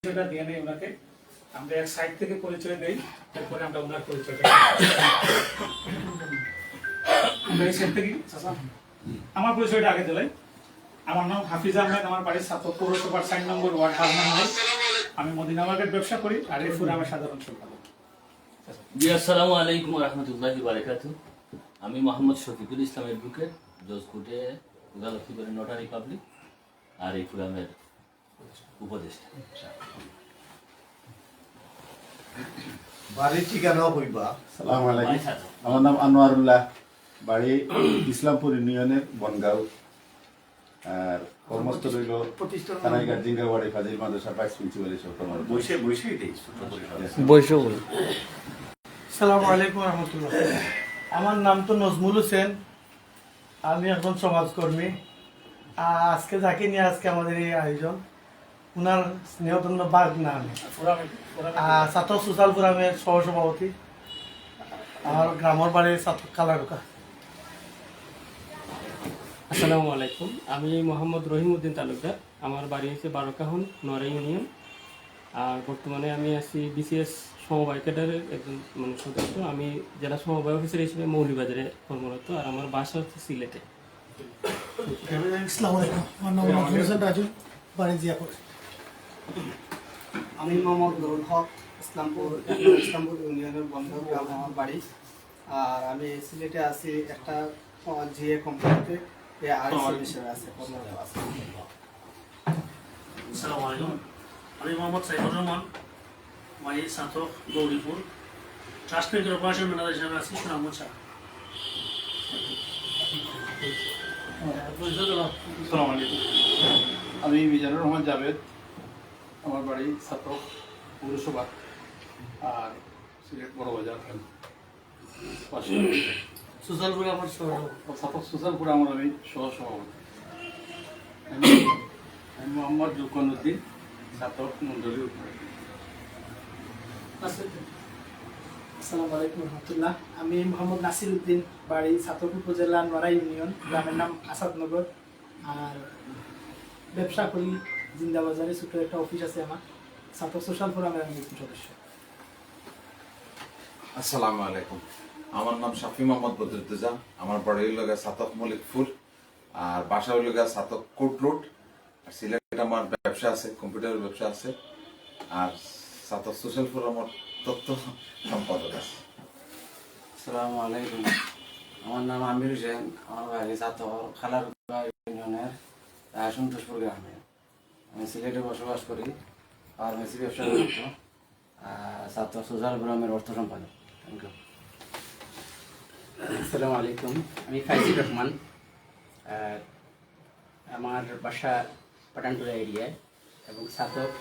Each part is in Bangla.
পরিচয়টা দিয়ে নেই ওনাকে, আমরা এক সাইড থেকে পরিচয় দেই, তারপরে আমরা ওনার পরিচয়টা আমরা এই সাইড থেকে। আমার পরিচয়টা আগে দিলাই। আমার নাম হাফিজ আহমেদ, আমার বাড়ি সাতক পৌরসভার 4 নম্বর ওয়ার্ড বাজনামাই। আমি মদিনা মার্কেট ব্যবসা করি আর এই ফুরে আমার সাধারণ সম্পাদক। জি আসসালামু আলাইকুম ওয়া রাহমাতুল্লাহি ওয়া বারাকাতুহু। আমি মোহাম্মদ শফিকুল ইসলাম অ্যাডভোকেট, জজকোর্টে ওকালতি করি, নোটারি পাবলিক আর এই ফোরামের উপদেষ্টা। বাড়ির ঠিকানা কইবা? সালাম আলাইকুম, আমার নাম আনোয়ারুল্লাহ, বাড়ি ইসলামপুর ইউনিয়নের বনগাঁও, আর কর্মস্থল হইল থানাইঘাট জিঙ্গাবাড়ি ফাজিল মাদ্রাসা ভাইস প্রিন্সিপাল হিসেবে কর্মরত। আসসালামু আলাইকুম রহমতুল্লাহ। আমার নাম তো নজমুল হোসেন, আমি একজন সমাজকর্মী। আজকে যাকে নিয়ে আজকে আমাদের এই আয়োজন, উনার স্নেহধন্য বাঘ না আমি ছাত্র সোশ্যাল ফোরামের সহসভাপতি। আমার গ্রামের বাড়ি ছাত্র কালারুকা। আসসালামু আলাইকুম, আমি মোহাম্মদ রহিম উদ্দিন তালুকদার, আমার বাড়ি হচ্ছে বারকাহন নোয়ারা ইউনিয়ন। আর বর্তমানে আমি আছি বিসিএস সমবায় ক্যাডারের একজন সদস্য। আমি জেলা সমবায় অফিসার হিসেবে মৌলভীবাজারে কর্মরত, আর আমার বাসা হচ্ছে সিলেটে। আসসালামু আলাইকুম, আমার নাম নজরুল হোসেন রাজু, বাড়ি জিয়াপুর। আমি মোহাম্মদ নুরুল হক, ইসলামপুর ইউনিয়নের বন্ধ গ্রাম আমার বাড়ি। আর আমি সিলেটে আছি একটা জিএ কোম্পানিতে হিসেবে আছে কর্মরত আছি। আসসালামু আলাইকুম, আমি মোহাম্মদ সাইফুর রহমান, বাড়ি সাতক গৌরীপুর, ট্রাস্ট ব্যাংকের অপারেশন ম্যানেজার হিসেবে আছি সুনামগঞ্জ। আসসালামু আলাইকুম, আমি মিজানুর রহমান জাভেদ, আমার বাড়ি ছাত্রক পৌরসভা আর সিলেট বড় বাজার। সোশ্যালপুর আমার ছাত্রক সোশ্যালপুর আমার আমি সহসভাপতি। আমি মোহাম্মদ জুকনুদ্দিন, ছাত্রক মন্ডলী। আসসালামু আলাইকুম রহমতুল্লাহ। আমি মোহাম্মদ নাসির উদ্দিন, বাড়ি ছাতক উপজেলা নোয়ারা ইউনিয়ন, গ্রামের নাম আসাদনগর। আর ব্যবসা করি জিন্দাবাজারে, ছোট একটা অফিস আছে আমার। ছাতক সোশ্যাল ফোরামের আমি একজন সদস্য। আসসালামু আলাইকুম, আমার নাম শাফি মোহাম্মদ বদরুদ্দোজা, আমার বাড়ি হইল সাতক মলিকপুর আর বাসা হইল সাতক কোট রোড। আর সিলেট আমার ব্যবসা আছে, কম্পিউটারের ব্যবসা আছে। আর সাতক সোশ্যাল ফোরামের তথ্য সম্পাদক আছে। আসসালামু আলাইকুম, আমার নাম আমির হোসেন, আমার বাড়ি ছাতক খালারুকা ইউনিয়নের সন্তোষপুর গ্রামে। আমি সিলেটে বসবাস করি, ফার্মেসি ব্যবসা জড়িত, ছাত্র সোশ্যাল ফোরামের অর্থ সম্পাদক। Thank you. আসসালামু আলাইকুম, আমি ফাইজুর রহমান, আমার বাসা পাঠানটুলা এরিয়ায় এবং ছাতক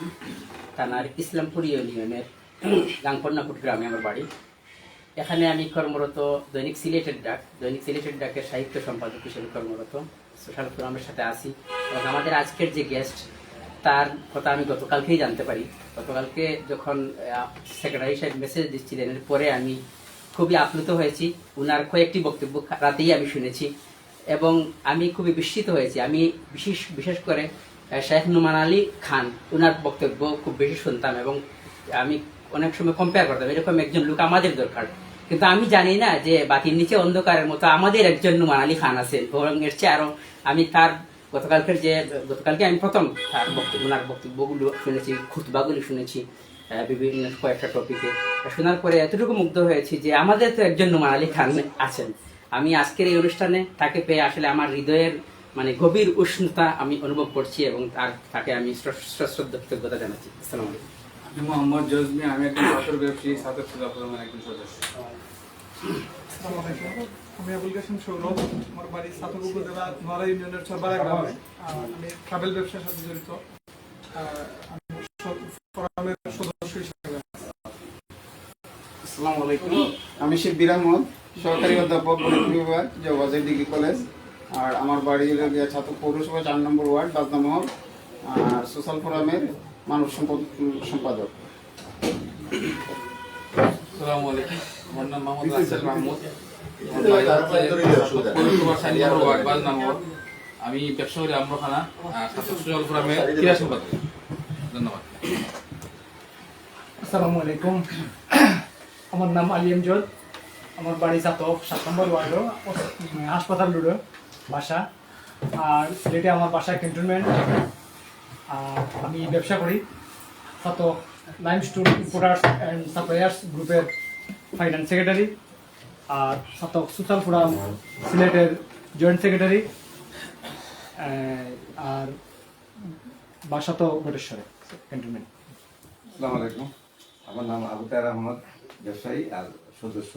থানার ইসলামপুর ইউনিয়নের গাংপন্নাকুট গ্রামে আমার বাড়ি। এখানে আমি কর্মরত দৈনিক সিলেটের ডাকের সাহিত্য সম্পাদক হিসেবে কর্মরত। সোশ্যাল ফোরামের সাথে আছি এবং আমাদের আজকের যে গেস্ট, তার কথা আমি গতকালকেই জানতে পারি। গতকালকে যখন সেক্রেটারি সাহেব মেসেজ দিচ্ছিলেন, এরপরে আমি খুবই আপ্লুত হয়েছি। উনার কয়েকটি বক্তব্য রাতেই আমি শুনেছি এবং আমি খুবই বিস্মিত হয়েছি। আমি বিশেষ করে শেখ নোমান আলী খান, উনার বক্তব্য খুব বেশি শুনতাম এবং আমি অনেক সময় কম্পেয়ার করতাম, এরকম একজন লোক আমাদের দরকার। কিন্তু আমি জানি না যে বাতির নিচে অন্ধকারের মতো আমাদের একজন নোমান আলী খান আছেন, বরং এর চেয়ে আরো আমি তার গতকালকে আমি প্রথম তার ওনার বক্তব্যগুলো শুনেছি, খুতবাগুলি শুনেছি বিভিন্ন কয়েকটা টপিকে। শোনার পরে এতটুকু মুগ্ধ হয়েছি যে আমাদের তো একজন নোমান আলী খান আছেন। আমি আজকের এই অনুষ্ঠানে তাকে পেয়ে আসলে আমার হৃদয়ের গভীর উষ্ণতা আমি অনুভব করছি এবং তাকে আমি সশ্রদ্ধ কৃতজ্ঞতা জানাচ্ছি। আসসালামু আলাইকুম। আমি মোহাম্মদ জজমি, আমি একজন ছাত্র ব্যবসায়ী, ছাত্র সোশ্যাল ফোরামের একজন সদস্য। আমি আবুল কাসিম সৌরভ, আমার বাড়ি ছাতক উপজেলা নোয়ারা ইউনিয়নের চরবাড়া গ্রামে। আমি ট্রাভেল ব্যবসার সাথে জড়িত, আমি ফোরামের সদস্য হিসেবে। আসসালামু আলাইকুম, আমি শিববির আহমদ, সরকারি অধ্যাপক গণিত বিভাগ, জওয়াজের ডিগ্রি কলেজ। আর আমার বাড়ি হলো ছাতক পৌরসভা 4 নম্বর ওয়ার্ড বাজনামহল, আর সোশ্যাল ফোরামের মানব সম্পদ সম্পাদক। আসসালামু আলাইকুম, আমার নাম মোহাম্মদ রাসেল মাহমুদ, আমি ব্যবসা করি আমরখানা, ছাত্র সোশ্যাল ফোরামের ক্রীড়া সম্পাদক। ধন্যবাদ। আসসালামু আলাইকুম। আমার নাম আলী আমজদ। আমার বাড়ি চাতক 7 নম্বর ওয়ার্ড, হাসপাতাল রোড বাসা। আর সিলেটে আমার বাসা ক্যান্টনমেন্ট। আর আমি ব্যবসা করি চাতক লাইমস্টোন ইম্পোর্টার্স অ্যান্ড সাপ্লায়ার্স গ্রুপের ফাইন্যান্স সেক্রেটারি। আর চাতক সোশ্যাল ফোরাম সিলেটের জয়েন্ট সেক্রেটারি। আর বাসা তো বটেশ্বরে ক্যান্টনমেন্ট। আসসালামু আলাইকুম, আমার নাম আবু তাহের আহমদ, ব্যবসায়ী আর সদস্য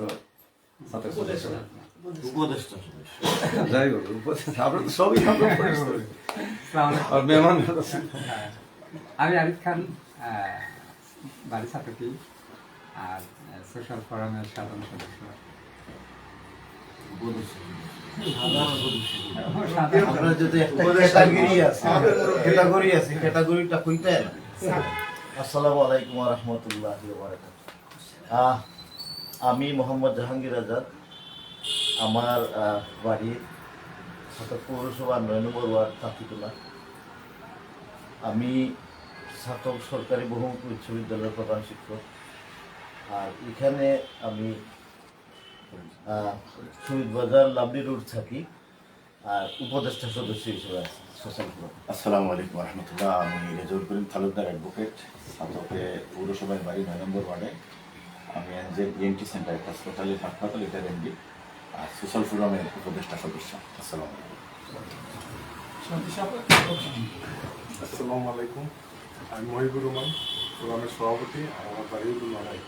উপদেষ্টা যাই হোক আমরা তো সবই মেহমান। আমি আরিফ খান, বাড়ি ছাতকি আর সোশ্যাল ফোরামের সাধারণ সদস্য। আসসালামু আলাইকুম ওয়া রাহমাতুল্লাহি ওয়া বারাকাতুহু। আমি মোহাম্মদ জাহাঙ্গীর আজাদ। আমার বাড়ি ছাতক পৌরসভা 9 নম্বর ওয়ার্ড তাঁতিতলা। আমি ছাতক সরকারি বহুমুখী উচ্চ বিদ্যালয়ের প্রধান শিক্ষক। আর এখানে আমি শহীদ বাজার লাভলি রোড থাকি আর উপদেষ্টা সদস্য হিসেবে আছি সোশ্যাল ফোরাম। আসসালামু আলাইকুম রহমতুল্লাহ। আমি রেজাউল করিম তালুকদার অ্যাডভোকেট, ছাতকে পৌরসভায় বাড়ি 9 নম্বর ওয়ার্ডে। আমি এনজেল ইএনটি সেন্টার হাসপাতালের হাসপাতাল এটার এমডি আর সোশ্যাল ফোরামের উপদেষ্টা সদস্য। আসসালামু আলাইকুম। আসসালামু আলাইকুম, আমি মহিবুর রহমান, ফোরামের সভাপতি। আর আমার বাড়ি লড়াই।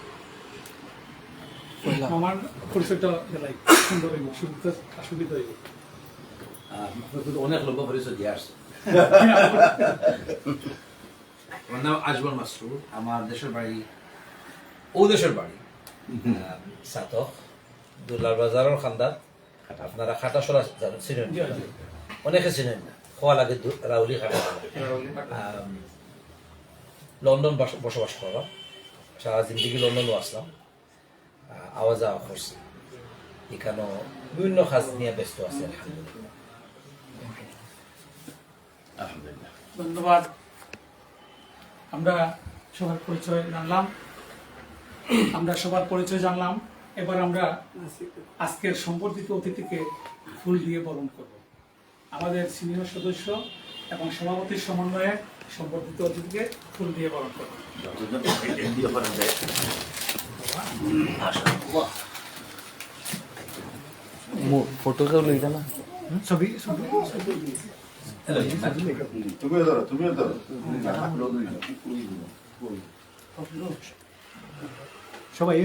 আমার পরিচয়টা গেলাই সুন্দর হইব, সুবিধা হইব। অনেক লোক পরিচয় দিয়ে আসছে। আমার নাম আজমল মাসরুর, আমার দেশের বাড়ি দেশের বাড়ি ছাতক দুলাল বাজারের খান্দাত। আপনারা খাটাসরা চিনেন, অনেকে চিনেন না, খোয়া লাগে রাউলি খাটা। লন্ডন বসবাস করা, সারা জিন্দিগি লন্ডনও আসলাম, আওয়া যাওয়া করছি। এখানেও বিভিন্ন কাজ নিয়ে ব্যস্ত আছে। আলহামদুলিল্লাহ, ধন্যবাদ। আমরা সবার পরিচয় জানলাম। এবার আমরা আজকের সম্বর্ধিত অতিথিকে ফুল দিয়ে বরণ করব। আমাদের সিনিয়র সদস্য এবং সভাপতির সমন্বয়ে সম্বর্ধিত অতিথিকে ফুল দিয়ে বরণ করব। ফটো কেউ লইতা না, ছবি তুমিও ধরো সবাই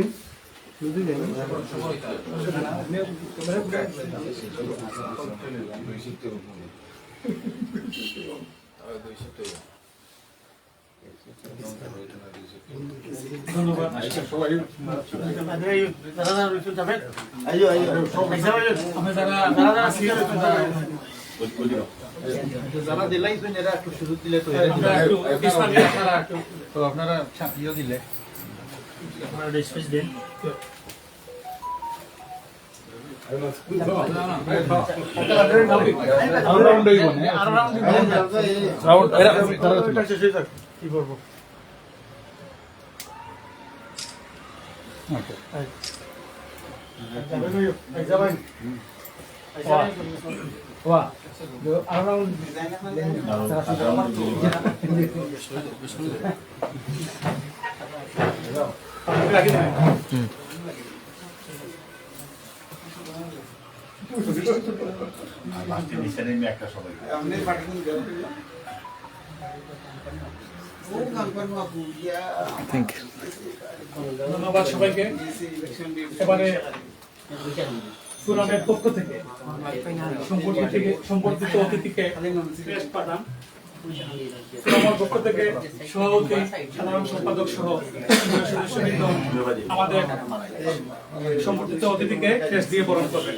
ধন্যবাদ। যারা দিলাইছেন এরা একটু সুযোগ দিলে তো আপনারা ইয়ে দিলে আপনারা স্পেস দেন। কি করবো একটা সবাই ধন্যবাদ সবাইকে। এবারে ফোরামের পক্ষ থেকে সম্পর্কিত অতিথিকে পাঠান। ফোরামের পক্ষ থেকে সভাপতি, সাধারণ সম্পাদক সহ সদস্যবৃন্দ আমাদের সম্পর্কিত অতিথিকে ক্রেস দিয়ে বরণ করবেন।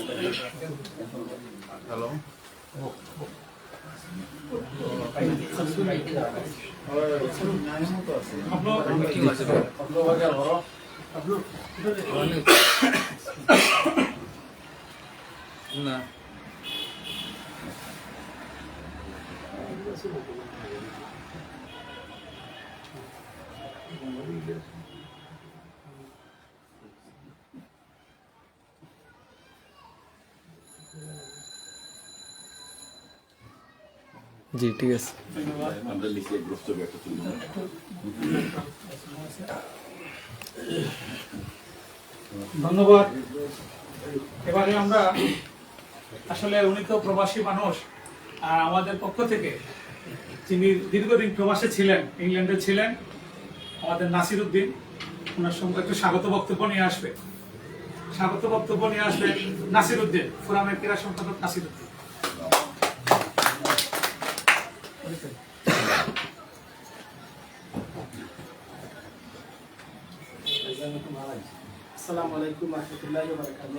না জি ঠিক আছে। ধন্যবাদ। আমরা লিখে বক্তব্য একটা তুলে নেব। ধন্যবাদ। এবারে আমরা আসলে উনি তো প্রবাসী মানুষ, আর আমাদের পক্ষ থেকে যিনি দীর্ঘদিন প্রবাসে ছিলেন, ইংল্যান্ডে ছিলেন, আমাদের নাসির উদ্দিন, ওনার সঙ্গে একটু স্বাগত বক্তব্য নিয়ে আসবে। স্বাগত বক্তব্য নিয়ে আসবে নাসির উদ্দিন, ফোরামের ক্রীড়া সম্পাদক নাসির উদ্দিন। আসসালামু আলাইকুম ওয়া রাহমাতুল্লাহি ওয়া বারাকাতুহু।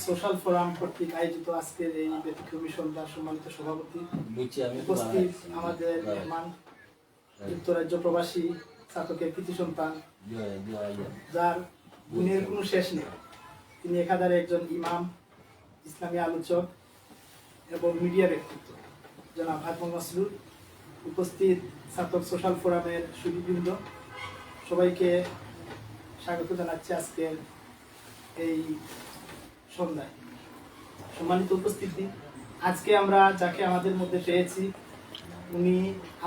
সোশ্যাল ফোরাম কর্তৃক আয়োজিত আজকের এই ব্যতিক্রমী সন্ধ্যার সম্মানিত সভাপতি, উপস্থিত আমাদের মেহমান, যুক্তরাজ্য প্রবাসী ছাত্রকের কৃতি সন্তান, যার গুণের কোনো শেষ নেই, তিনি একাধারে একজন ইমাম, ইসলামী আলোচক এবং মিডিয়া ব্যক্তিত্ব, জনাব হাতমুল মাসরুর, উপস্থিত ছাত্র সোশ্যাল ফোরামের সুধীবৃন্দ, সবাইকে স্বাগত জানাচ্ছি আজকের এই সন্ধ্যায়। সম্মানিত উপস্থিতি, আজকে আমরা যাকে আমাদের মধ্যে পেয়েছি, উনি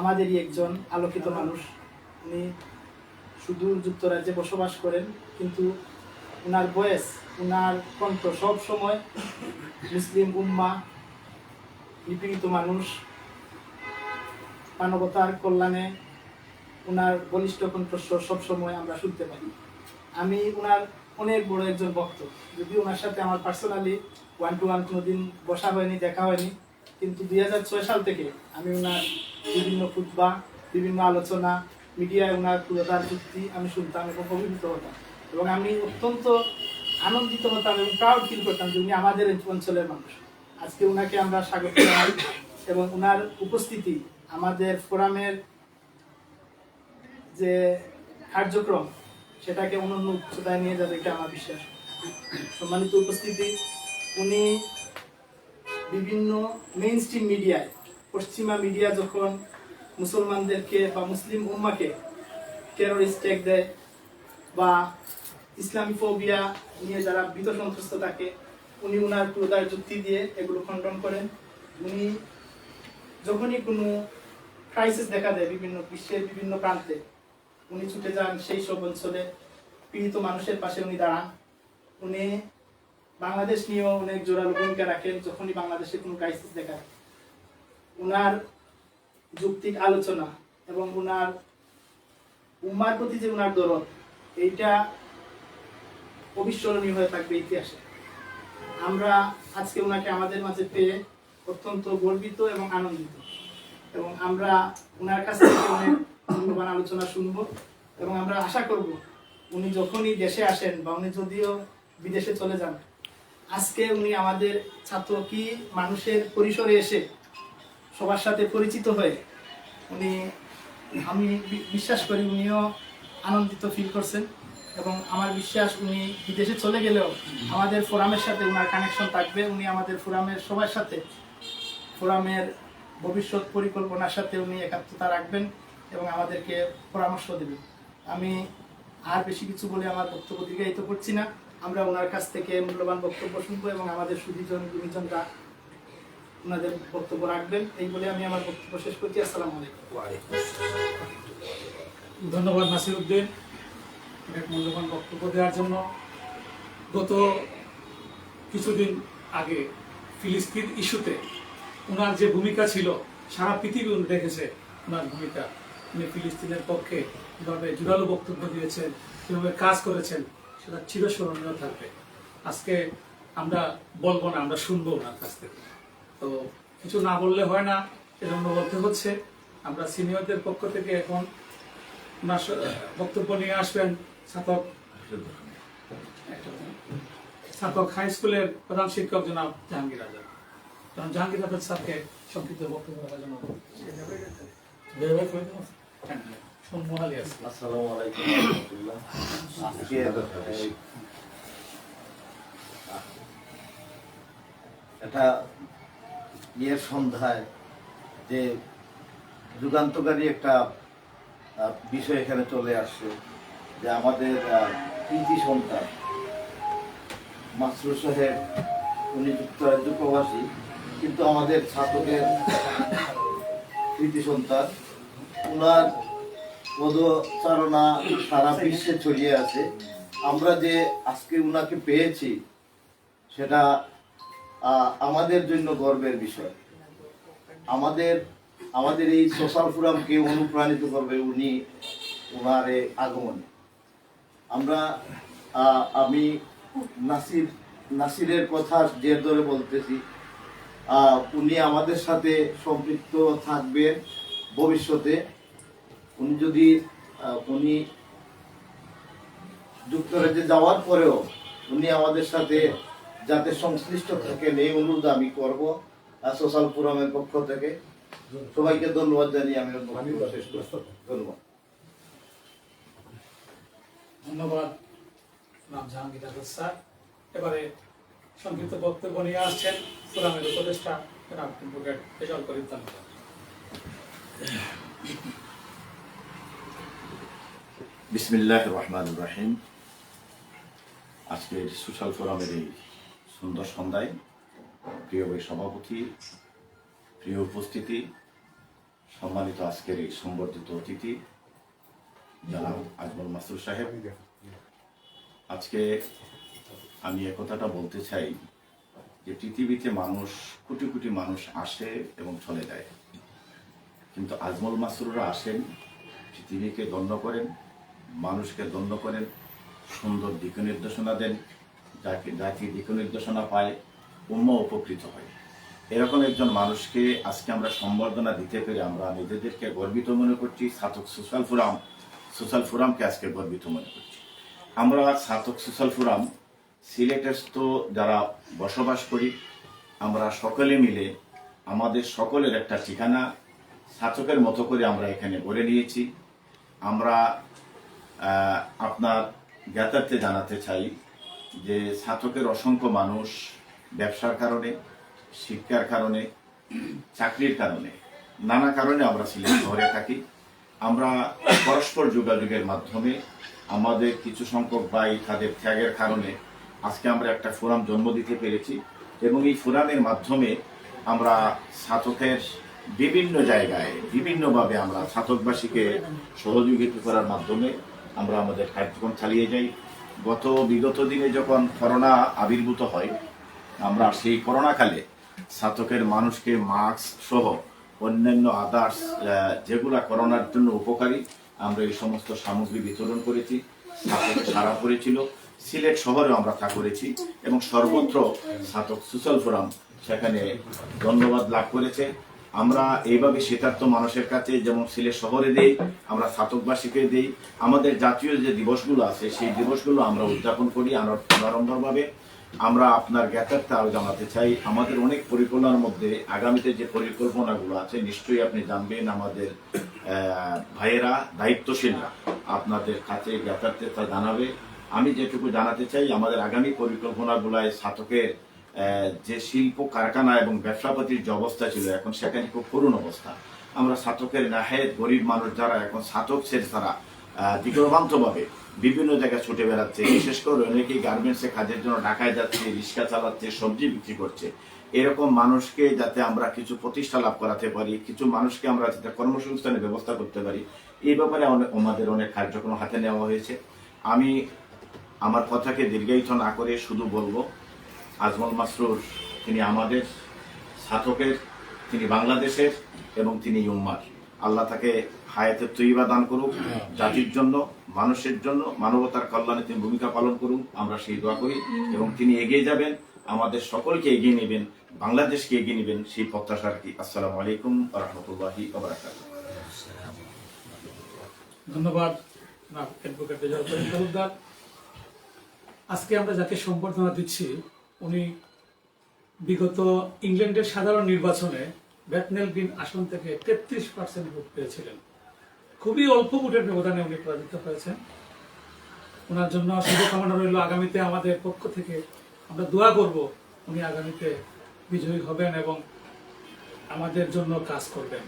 আমাদেরই একজন আলোকিত মানুষ। উনি সুদূর যুক্তরাজ্যে বসবাস করেন, কিন্তু উনার বয়স, উনার কণ্ঠ সব সময় মুসলিম উম্মাহ, নিপীড়িত মানুষ, মানবতার কল্যাণে উনার বলিষ্ঠ কণ্ঠস্বর সবসময় আমরা শুনতে পাই। আমি উনার অনেক বড় একজন ভক্ত, যদিও ওনার সাথে আমার পার্সোনালি 1-to-1 কোনোদিন বসা হয়নি, দেখা হয়নি, কিন্তু 2006 সাল থেকে আমি ওনার বিভিন্ন খুতবা, বিভিন্ন আলোচনা, মিডিয়ায় ওনার পুরোটার যুক্তি আমি শুনতাম এবং অভিভূত হতাম, এবং আমি অত্যন্ত আনন্দিত হতাম এবং প্রাউড ফিল করতাম যে উনি আমাদের অঞ্চলের মানুষ। আজকে ওনাকে আমরা স্বাগত জানাই এবং ওনার উপস্থিতি আমাদের ফোরামের যে কার্যক্রম সেটাকে অনন্য উচ্চতায় নিয়ে যাবে, এটা আমার বিশ্বাস। সম্মানিত উপস্থিতি, উনি বিভিন্ন মেইন স্ট্রিম মিডিয়ায়, পশ্চিমা মিডিয়া যখন মুসলমানদেরকে বা মুসলিম উম্মাকে টেরোরিস্ট ট্যাগ দেয় বা ইসলামিফোবিয়া নিয়ে যারা ভীত সন্ত্রস্ত থাকে, উনি উনার পুরোদার যুক্তি দিয়ে এগুলো খণ্ডন করেন। উনি যখনই কোনো ক্রাইসিস দেখা দেয় বিভিন্ন বিশ্বের বিভিন্ন প্রান্তে, উনি ছুটে যান সেই সব অঞ্চলে, পীড়িত মানুষের পাশে উনি দাঁড়ান। উনি বাংলাদেশ নিয়েও অনেক জোরালো ভূমিকা রাখেন যখনই বাংলাদেশে কোনো ক্রাইসিস দেখা দেয়। উনার যৌক্তিক আলোচনা এবং উনার উম্মার প্রতি যে উনার দরদ, এইটা অবিস্মরণীয় হয়ে থাকবে ইতিহাসে। আমরা আজকে উনাকে আমাদের মাঝে পেয়ে অত্যন্ত গর্বিত এবং আনন্দিত, এবং আমরা উনার কাছ থেকে অনেক মূল্যবান আলোচনা শুনব, এবং আমরা আশা করব উনি যখনই দেশে আসেন বা উনি যদিও বিদেশে চলে যান, আজকে উনি আমাদের ছাত্র কি মানুষের পরিসরে এসে সবার সাথে পরিচিত হয়ে উনি, আমি বিশ্বাস করি উনিও আনন্দিত ফিল করছেন, এবং আমার বিশ্বাস উনি বিদেশে চলে গেলেও আমাদের ফোরামের সাথে উনার কানেকশন থাকবে। উনি আমাদের ফোরামের সবার সাথে, ফোরামের ভবিষ্যৎ পরিকল্পনার সাথে উনি একাত্মতা রাখবেন এবং আমাদেরকে পরামর্শ দেবেন। আমি আর বেশি কিছু বলে আমার বক্তব্য দীর্ঘায়িত করছি না। আমরা ওনার কাছ থেকে মূল্যবান বক্তব্য শুনবো এবং আমাদের সুধীজন গুণীজনরা ওনাদের বক্তব্য রাখবেন। এই বলে আমি আমার বক্তব্য শেষ করছি। আসসালামু আলাইকুম। ধন্যবাদ নাসির উদ্দিন অনেক মূল্যবান বক্তব্য দেওয়ার জন্য। গত কিছুদিন আগে ফিলিস্তিন ইস্যুতে ওনার যে ভূমিকা ছিল, সারা পৃথিবী দেখেছে ওনার ভূমিকা। উনি ফিলিস্তিনের পক্ষে কীভাবে জোরালো বক্তব্য দিয়েছেন, কীভাবে কাজ করেছেন, সেটা চিরস্মরণীয় থাকবে। আজকে আমরা বলবো না, আমরা শুনবো ওনার কাছ থেকে। তো কিছু না বললে হয় না, এজন্য বলতে হচ্ছে। আমরা সিনিয়রদের পক্ষ থেকে এখন ওনার বক্তব্য নিয়ে আসবেন ছাতক হাই স্কুলের প্রধান শিক্ষক জনাব জাহাঙ্গীর আজাদ। জাহাঙ্গীর আজাদ স্যারকে সংক্ষিপ্ত বক্তব্য রাখার জন্য আসসালামু আলাইকুম ওয়া রাহমাতুল্লাহ। এটা ইয়ের সন্ধ্যায় যে যুগান্তকারী একটা বিষয় এখানে চলে আসছে, যে আমাদের কৃতি সন্তান মাসরুর সাহেব, উনি যুক্তরাজ্য প্রবাসী, কিন্তু আমাদের ছাত্রদের কৃতি সন্তান। ওনার পদচারণা সারা বিশ্বে ছড়িয়ে আছে। আমরা যে আজকে উনাকে পেয়েছি সেটা আমাদের জন্য গর্বের বিষয়। আমাদের এই সোশ্যাল ফোরামকে অনুপ্রাণিত করবে ওনার আগমনে। আমি নাসিরের কথা জের ধরে বলতেছি, উনি আমাদের সাথে সম্পৃক্ত থাকবেন ভবিষ্যতে। উনি যুক্তরাজ্যে যাওয়ার পরেও উনি আমাদের সাথে যাতে সংশ্লিষ্ট থাকেন এই অনুরোধ আমি করব সোশ্যাল ফোরামের পক্ষ থেকে। সবাইকে ধন্যবাদ জানিয়ে আমি শেষ করছি। ধন্যবাদ। ধন্যবাদ জাহাঙ্গীর আজাদ স্যার। এবারে সংক্ষিপ্ত বক্তব্য নিয়ে আসছেন ফোরামের উপদেষ্টা অ্যাডভোকেট রেজাউল করিম তালুকদার। বিসমিল্লাহির রহমানির রহিম। আজকের সোশ্যাল ফোরামের এই সুন্দর সন্ধ্যায় প্রিয় সভাপতি, প্রিয় উপস্থিতি, সম্মানিত আজকের এই সংবর্ধিত অতিথি জনাব আজমল মাসরুর সাহেব, আজকে আমি কথাটা বলতে চাই যে পৃথিবীতে কোটি কোটি মানুষ আসে এবং চলে যায়, কিন্তু আজমল মাসরুররা আসেন, পৃথিবীকে দণ্ড করেন, মানুষকে দণ্ড করেন, সুন্দর দিক নির্দেশনা দেন, জাতি দিক নির্দেশনা পায়, উম্মাহ উপকৃত হয়। এরকম একজন মানুষকে আজকে আমরা সম্বর্ধনা দিতে পেরে আমরা নিজেদেরকে গর্বিত মনে করছি। ছাতক সোশ্যাল ফোরামকে আজকে গর্বিত মনে করছি। আমরা ছাতক সোশ্যাল ফোরাম সিলেটের তো যারা বসবাস করি, আমরা সকলে মিলে আমাদের সকলের একটা ঠিকানা ছাতকের মতো করে আমরা এখানে গড়ে নিয়েছি। আমরা আপনার জ্ঞাতার্থে জানাতে চাই যে ছাতকের অসংখ্য মানুষ ব্যবসার কারণে, শিক্ষার কারণে, চাকরির কারণে, নানা কারণে আমরা সিলেট শহরে থাকি। আমরা পরস্পর যোগাযোগের মাধ্যমে আমাদের কিছু সংখ্যক ভাই তাদের ত্যাগের কারণে আজকে আমরা একটা ফোরাম জন্ম দিতে পেরেছি এবং এই ফোরামের মাধ্যমে আমরা ছাতকের বিভিন্ন জায়গায় বিভিন্নভাবে আমরা ছাতকবাসীকে সহযোগিতা করার মাধ্যমে আমরা আমাদের কার্যক্রম চালিয়ে যাই। বিগত দিনে যখন করোনা আবির্ভূত হয়, আমরা সেই করোনাকালে ছাতকের মানুষকে মাস্ক সহ অন্যান্য আদার্স যেগুলা করোনার জন্য উপকারী আমরা এই সমস্ত সামগ্রী বিতরণ করেছি। ছাতকের সারা পড়েছিল, সিলেট শহরেও আমরা তা করেছি এবং সর্বত্র ছাতক সোশ্যাল ফোরাম সেখানে ধন্যবাদ লাভ করেছে। আমরা এইভাবে শীতার্থ মানুষের কাছে যেমন সিলেট শহরে দেই, আমরা ছাতকবাসীকে দেই। আমাদের জাতীয় যে দিবসগুলো আছে সেই দিবসগুলো আমরা উদযাপন করি আড়ম্বরভাবে। আমরা আপনার জ্ঞাতার্থে আরো জানাতে চাই, আমাদের অনেক পরিকল্পনার মধ্যে আগামীতে যে পরিকল্পনাগুলো আছে নিশ্চয়ই আপনি জানবেন। আমাদের ভাইয়েরা, দায়িত্বশীলরা আপনাদের কাছে জ্ঞাতার্থে তা জানাবে। আমি যেটুকু জানাতে চাই, আমাদের আগামী পরিকল্পনাগুলায় ছাতকের যে শিল্প কারখানা এবং ব্যবসাপাতির যে অবস্থা ছিল এখন সেখানে খুব করুণ অবস্থা। আমরা ছাতকের নাহেদ গরিব মানুষ যারা এখন ছাতক ছেড়ে তারা দিগ্ভ্রান্তভাবে বিভিন্ন জায়গায় ছুটে বেড়াচ্ছে, বিশেষ করে অনেকেই গার্মেন্টসে কাজের জন্য ঢাকায় যাচ্ছে, রিক্সা চালাচ্ছে, সবজি বিক্রি করছে। এরকম মানুষকে যাতে আমরা কিছু প্রতিষ্ঠা লাভ করাতে পারি, কিছু মানুষকে আমরা যাতে কর্মসংস্থানের ব্যবস্থা করতে পারি, এই ব্যাপারে আমাদের অনেক কার্যক্রম হাতে নেওয়া হয়েছে। আমি আমার কথাকে দীর্ঘায়িত না করে শুধু বলবো, আজমল মাসরুর তিনি আমাদের ছাতকের, তিনি বাংলাদেশের এবং তিনি উম্মার। আল্লাহ তাকে হায়াতে তৈবা দান করুক, জাতির জন্য, মানুষের জন্য, মানবতার কল্যাণে তিনি ভূমিকা পালন করুন, আমরা সেই দোয়া করি। এবং তিনি এগিয়ে যাবেন, আমাদের সকলকে এগিয়ে নেবেন, বাংলাদেশকে এগিয়ে নেবেন, সেই প্রত্যাশার কি। আসসালামু আলাইকুম ওয়া রাহমাতুল্লাহি ওয়া বারাকাতুহু। ধন্যবাদ অ্যাডভোকেট রেজাউল করিম তালুকদার। আজকে আমরা যাকে সম্বর্ধনা দিচ্ছি উনি বিগত ইংল্যান্ডের সাধারণ নির্বাচনে ব্যাটনেল গ্রিন আসন থেকে 33% ভোট পেয়েছিলেন। খুবই অল্প ভোটের ব্যবধানে উনি পরাজিত হয়েছেন। ওনার জন্য শুভকামনা রইল। আগামীতে আমাদের পক্ষ থেকে আমরা দোয়া করব উনি আগামীতে বিজয়ী হবেন এবং আমাদের জন্য কাজ করবেন।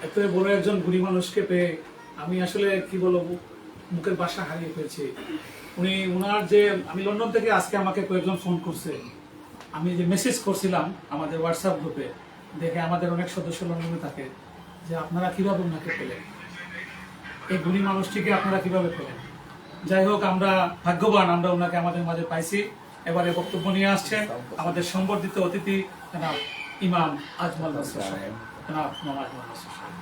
এত বড় একজন গুণী মানুষকে পেয়ে আমি আসলে কি বলবো, মুখের ভাষা হারিয়ে ফেলছি। উনার যে আমি লন্ডন থেকে আজকে আমাকে কয়েকজন ফোন করছে, আমি যে মেসেজ করছিলাম আমাদের হোয়াটসঅ্যাপ গ্রুপে, দেখে আমাদের অনেক সদস্য লন্ডনে থাকে, যে আপনারা কিভাবে ওনাকে পেলেন, এই গুণী মানুষটিকে আপনারা কিভাবে পেলেন। যাই হোক, আমরা ভাগ্যবান, আমরা ওনাকে আমাদের মাঝে পাইছি। এবারে বক্তব্য নিয়ে আসছেন আমাদের সম্বর্ধিত অতিথি জনাব ইমাম আজমল নাসির সাহেব। জনাব ইমাম আজমল নাসির সাহেব।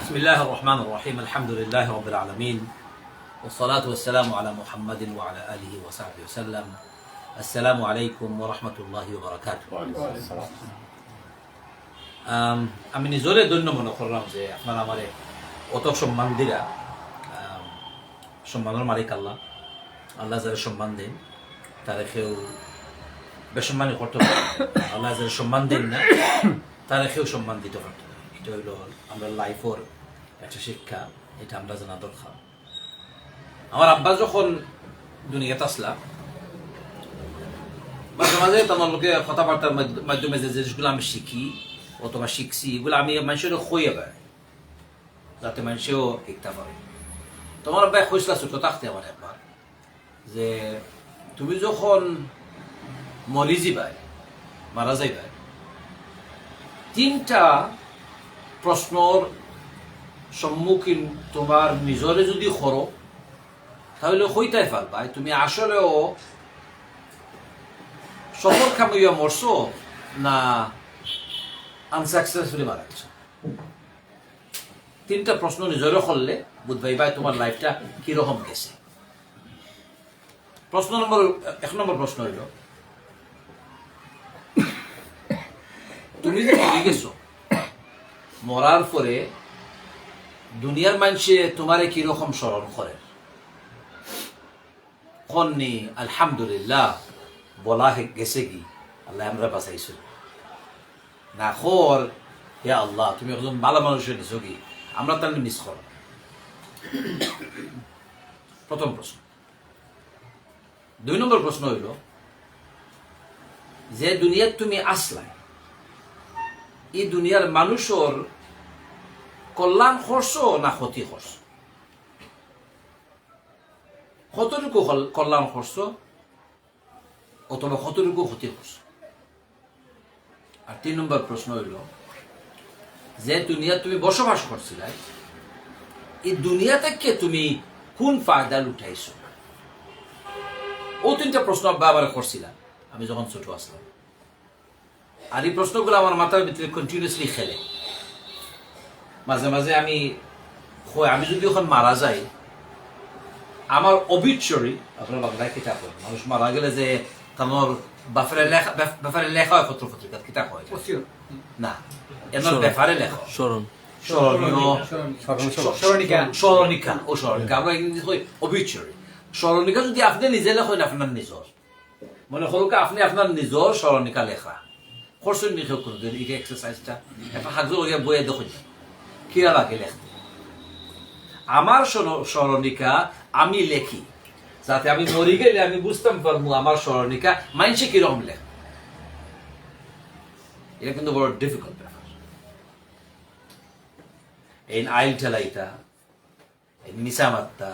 بسم الله الرحمن الرحيم الحمد لله رب العالمين والصلاة والسلام على محمد وعلى آله وصحبه وسلم السلام عليكم ورحمة الله وبركاته আমি নিজরে ধন্য মনে করলাম যে আপনারা আমার অত সম্মান দিরা, সম্মানের মালিক আল্লাহ, আল্লাহ যারা সম্মান দেন তারা কেউ বেসম্মানই করতে পারে, আল্লাহ যারা সম্মান দেন না তারা কেউ সম্মান দিতে পারত না। এটা হইল আমরা লাইফের একটা শিক্ষা, এটা আমরা জানা দরকার। আমার আব্বা যখন দুনিয়াতে আসলাম, মাঝে মাঝে তোমার লোকে কথাবার্তার মাধ্যমে যে জিনিসগুলো আমি শিখি অথবা শিখছি, এগুলো আমি মানুষের খইয়ে পাই যাতে মানুষেও শিখতে পারে। তোমার আব্বাই খইসলা ছোট থাকতে আমার একবার যে তুমি যখন মরি যাবাই, মারা যাইবাই, 3টা প্রশ্নর সম্মুখীন তোমার নিজরে যদি করো তাহলে হইতাই পারবাই তুমি আসলেও সফল কামিয়া মরছো না আনসাকসেসফুলি মারা গেছো। 3টা প্রশ্ন নিজরে করলে বুঝবাই ভাই তোমার লাইফটা কিরকম গেছে। প্রশ্ন নম্বর 1 নম্বর প্রশ্ন হইল, তুমি যে মরে গেছো, মরার পরে দুনিয়ার মানুষে তোমারে কিরকম স্মরণ করে? কন্নি আলহামদুলিল্লাহ বলা গেছে কি আল্লাহ আমরা বাঁচাইছো, না খর হে আল্লাহ তুমি একজন ভালো মানুষের নিছো কি আমরা তার মিস কর। প্রথম প্রশ্ন। 2 নম্বর প্রশ্ন হইল, যে দুনিয়াত তুমি আসলাই, এই দুনিয়ার মানুষের কল্যাণ করছো না ক্ষতি করছো? কতটুকু কল্যাণ করছো অথবা কতটুকু ক্ষতি করছো? আর 3 নম্বর প্রশ্ন হইল, যে দুনিয়া তুমি বসবাস করছিলে, এই দুনিয়া থেকে তুমি কোন ফায়দা লুটাইছো? ও 3টা প্রশ্ন আবার করছিলাম আমি যখন ছোট আসলাম। আর এই প্রশ্নগুলো আমার মাথার ভিতরে কন্টিনিউসলি খেলে। মাঝে মাঝে আমি যদি এখন মারা যাই, আমার অবিচরি আপনার বাংলায় কিতাব হয়, মানুষ মারা গেলে যে তোমার ব্যাপারে লেখা হয় পত্র পত্রিকার কিতাব হয় না, এমন ব্যাপারে লেখা স্মরণিকা ও স্মরণিকা আমরা ইংরেজি হই অবিচরি। স্মরণিকা যদি আপনি নিজে লেখেন আপনার নিজর, মনে করুক আপনি আপনার নিজর স্মরণিকা লেখা করছেন লিখে করবেন, এই এক্সারসাইজটা একটা হাজর বইয়ে দেখুন কিরা লাগে লেখতে। আমার স্মরণিকা আমি লেখি যাতে আমি মরি গেলে আমি বুঝতাম পারবো আমার স্মরণিকা মানুষে কিরকম লেখা। এটা কিন্তু বড় ডিফিকাল্ট ব্যাপার। এই আইল ঠেলাইতা, এই নিশা মারতা,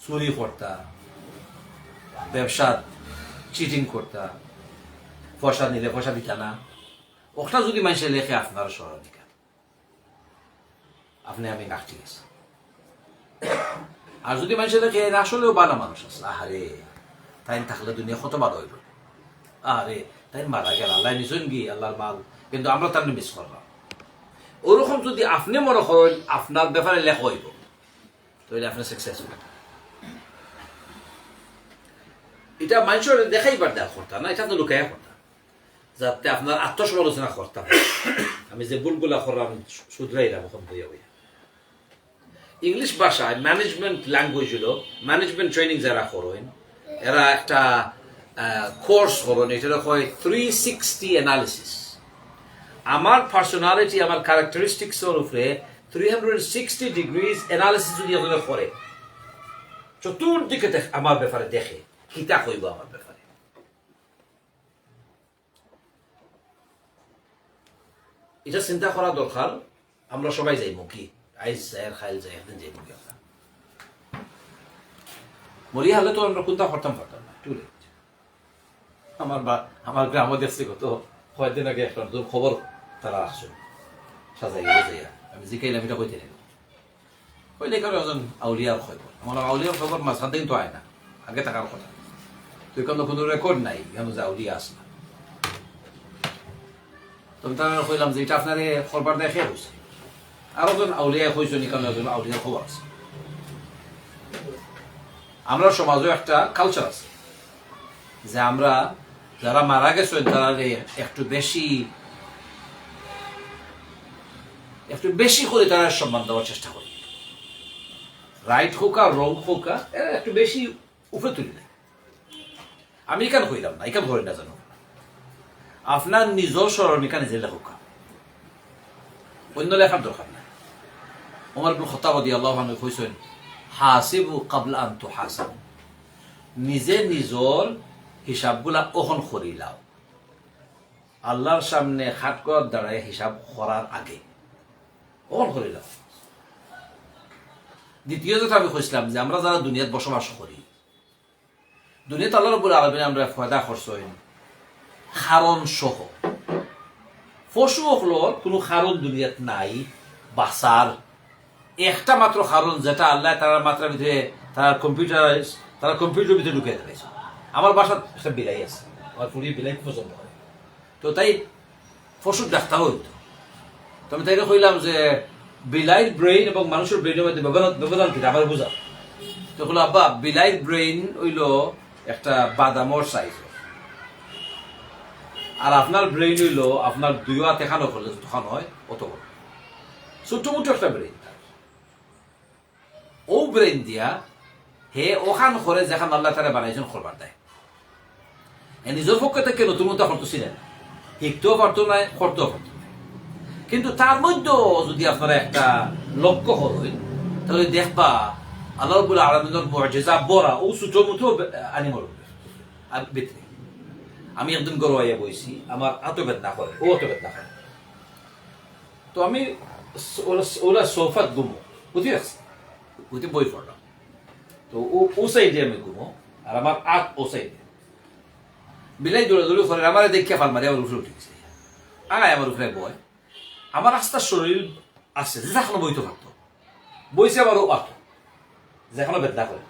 চুরি করতা, ব্যবসা চিটিং করতা, পয়সা নিলে পয়সা দিতা না, ওটা যদি মানুষে লেখে আপনার স্মরণিকা, আপনি আমি নাকটি গেছি। আর যদি মানুষের লেখে আসলেও ভালো মানুষ আছে, আরে তাই থাকলে দুনিয়া কত ভালো হইল, আরে তাই মারা গেল আল্লাহ নিশ্চয় গিয়ে আল্লাহর মাল, কিন্তু আমরা তার মিস করলাম। ওরকম যদি আপনি মনে করেন আপনার ব্যাপারে লেখা হইব তাহলে আপনি সাকসেসফুল। এটা মানুষের দেখাইবার দেওয়া করতাম না, এটা তো লুকাইয়া করতাম যাতে আপনার আত্মসমালোচনা করতাম। আমি যে ভুলগুলা করলাম শুধরাইলাম এখন বইয়া বইয়া। ইংলিশ ভাষায় ম্যানেজমেন্ট ল্যাঙ্গুয়েজ হলো ম্যানেজমেন্ট ট্রেনিং যারা করেন এরা একটা কোর্স করেন, এটা হয় 360 অ্যানালিসিস। আমার পার্সোনালিটি আমার ক্যারেক্টারিস্টিক্সের উপরে 360 ডিগ্রিজ অ্যানালিসিস যদি এগুলো করে, চতুর্দিকে আমার ব্যাপারে দেখে কিতা কইব আমার ব্যাপারে। এটা চিন্তা করা দরকার আমরা সবাই যাইব কি আইস যাই খাইল যাই একদিন যাইব কি আমরা মরিয়া হলে তো আমরা কোনটা করতাম না টু লেট। আমার গ্রামে দেখছি কত কয়েকদিন আগে একটা নতুন খবর তারা আসছে সাজাই যাইয়া আমি জিকাইলাম এটা কইতে নেই কইলে কারো একজন আউলিয়ার খবর আমার আউলিয়ার খবর মাঝখান থেকে তো আয় না আগে থাকার কথা তুই কোনো রেকর্ড নাই কেন যে আউলিয়া আস না তবে তারা কইলাম যে এটা আপনারে খবর দেখে হয়েছে আরো জন আউলিয়া হয়েছে নিকাল আউলিয়ার খবর আছে। আমরা সমাজে একটা কালচার আছে যে আমরা যারা মারা গেছেন তারা একটু বেশি করে তারা সম্মান দেওয়ার চেষ্টা করি, রাইট হোক আর রং হোক এরা একটু বেশি উপরে তুলি না। আমি এখানে কইলাম না, এখানে ধরে না জানো আপনার নিজের স্মরণিকা নিজে লেখক, অন্য লেখার দরকার নাই। ওমর ইবনে খাত্তাব রাদিয়াল্লাহু আনহু কইছেন হাসিবু ক্বাবলা আন তুহাসাবু, নিজে নিজের হিসাবগুলা কখন করিলাও, আল্লাহর সামনে হাত করার দ্বারাই হিসাব করার আগে কখন করিলাম। দ্বিতীয় কথা আমি কইছিলাম যে আমরা যারা দুনিয়াত বসবাস করি, দুনিয়াতে আল্লাহ রাব্বুল আলামিন আমরা ফায়দা করছেন কারণ সহ, পশু হলোর কোনো কারণ দুনিয়াত নাই বাসার, একটা মাত্র কারণ যেটা আল্লাহ তার মাত্রার ভিতরে তার কম্পিউটার ভিতরে ঢুকে দিয়েছে। আমার বাসার একটা বিলাই আছে, আমার ফুড়ি বিলাই পছন্দ করে, তো তাই পশুর ডাক্তার হইতো। তো আমি তাইকে কইলাম যে বিলাইর ব্রেইন এবং মানুষের ব্রেইনের মধ্যে ব্যবধান কি আমার বোঝা। তো বললো আব্বা বিলাইর ব্রেইন হইল একটা বাদামর সাইজ, আর আপনার ব্রেইন হইল আপনার দুই হাত এখানো করলে যতক্ষণ হয় অত বড়, ছোট্ট মোটো একটা ব্রেইন। ও ব্রেইন দিয়া হে ওখান করে যেখান আল্লাহ তারা বানাইছেন করবার দেয়। নিজের পক্ষে থেকে নতুন মতো করতেছিলেন, শিখতেও পারতো না, করতেও পারতো না। কিন্তু তার মধ্যেও যদি আপনারা একটা লক্ষ্য হলেন তাহলে দেখবা আল্লাহ রাব্বুল আলামিনের মুজিজা বড়া ও ছোট মতো আনিমল ভিতরে। আমি একদিন গরুয়াইয়া বইছি, আমার এত বেদনা করে, ও অত বেদনা করে, তো আমি ওরা সোফাত ঘুমো বুঝতে পারছি, বুঝতে বই পড়লাম। তো ও সাইডে আমি ঘুমো আর আমার আট ও সাইডে, বিলাই দৌড়াদৌড়ি করে আমার দেখে ফাল মারি আমার উপরে উঠে গেছে, আগায় আমার উপরে বয়। আমার রাস্তার শরীর আছে যেখানে বইতে থাকতো, বইছে আবারও আত যেখানে বেদনা করে,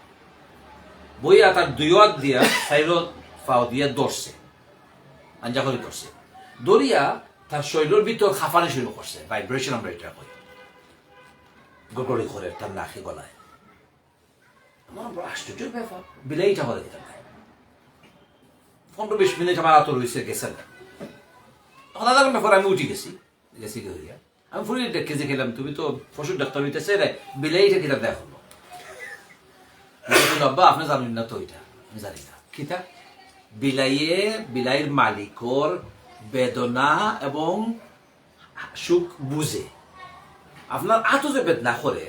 বইয়া তার দুই হাত দিয়া সাইডত ফাও দিয়া দৌড়ছে, আঞ্জা করে ধরছে, দৌড়িয়া তার শরীরের ভিতর খাফানি শুরু করছে, ভাইব্রেশন আমরা এটা করি, গড়গড়ি করে তার নাকে গলায়। আমার আশ্চর্য ব্যাপার, বিলাইটা করে দিতাম 15-20 মিনিট আমার আতর হয়েছে গেছেন। তখন আধা ঘন্টা পর আমি উঠে গেছি হইয়া, আমি ফুরি দেখে যে খেলাম তুমি তো পশুর ডাক্তার হইতেছে রে, বিলাইটা কিতা দেখো আব্বা আপনি জানেন না তো ওইটা, আমি জানি না কিতা। বিলাইয়ের মালিকর বেদনা এবং সুখ বুঝে, আপনার আতো যে বেদনা করে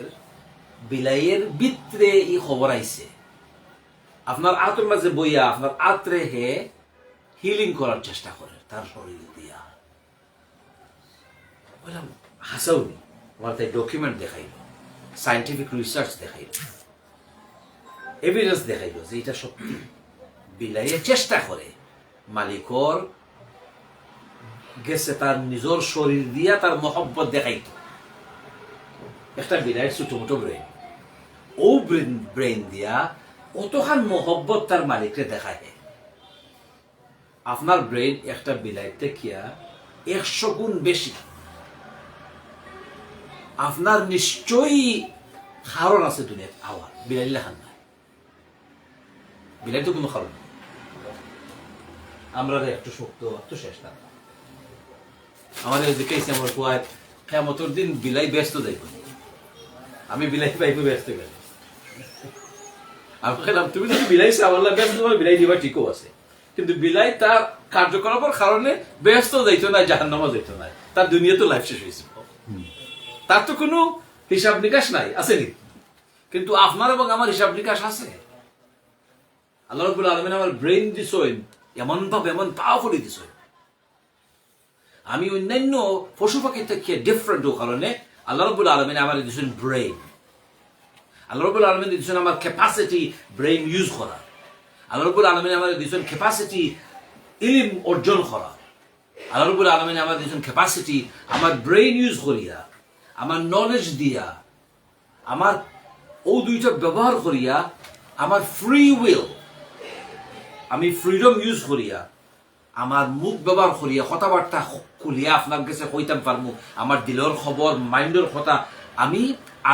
বিলাইয়ের ভিতরে ই খবর আইছে, আপনার আতর মাঝে বইয়া আপনার আত্রে হে হিলিং করার চেষ্টা করে তার শরীর দিয়া। বললাম হাসাউনি, আমার তাই ডকুমেন্ট দেখাইল, সাইন্টিফিক রিসার্চ দেখাইল, এভিডেন্স দেখাইল যে এটা সত্যি। বিলাইয়ে চেষ্টা করে মালিকর গেছে তার নিজের শরীর দিয়া তার মহব্বত দেখাইত। একটা বিলাইয়ের ছোট মোটো ব্রেন, ও ব্রেন দিয়া অতখান মহব্বত তার মালিককে দেখায়। আপনার ব্রেন একটা বিলাইতে কিয়া 100 গুণ বেশি, আপনার নিশ্চয়ই কারণ আছে দুনিয়ার আওয়ার, বিলাই লেখান নাই, বিলাই তো কোনো কারণ নেই। আমরা একটু শক্ত একটু শেষ না, আমাদের জিজ্ঞাসা আমার কুয়ায় কেমতর দিন বিলাই ব্যস্ত যাইব, আমি বিলাই পাইব ব্যস্ত গেলে। আমি খেলাম তুমি যদি বিলাই চাওয়াল্লা ব্যস্ত তোমার বিলাই দিবা ঠিকও আছে, কিন্তু বিলাই তার কার্যকলাপের কারণে ব্যস্ত যাইতো না, জাহান্নামে যাইতো না, তার দুনিয়া তো লাইফ শেষ হয়েছে, তার তো কোনো হিসাব নিকাশ নাই, আসেনি। কিন্তু আপনার এবং আমার হিসাব নিকাশ আছে। আল্লাহ রাব্বুল আলামিন আমার ব্রেইন দিছেন এমন ভাবে, এমন পাওয়ারফুলি দিছেন। আমি অন্যান্য পশু পাখির থেকে ডিফারেন্ট কারণে আল্লাহ রাব্বুল আলামিন আমার দিয়েছেন ব্রেইন, আল্লাহ রাব্বুল আলামিন দিয়েছেন আমার ক্যাপাসিটি ব্রেইন ইউজ করা, আল্লাহ রাব্বুল আলামিন আমার দিয়েছেন ক্যাপাসিটি ইলম অর্জন করা, আল্লাহ রাব্বুল আলামিন আমার দিয়েছেন ক্যাপাসিটি আমার ব্রেইন ইউজ করিয়া, আমার নলেজ দিয়া, আমার ও দুইটা ব্যবহার করিয়া, আমার ফ্রি উইল, আমি ফ্রিডম ইউজ করিয়া, আমার মুখ ব্যবহার করিয়া কথাবার্তা খুলিয়া আপনার কাছে কইতাম পারবো, আমার দিলের খবর মাইন্ডের কথা আমি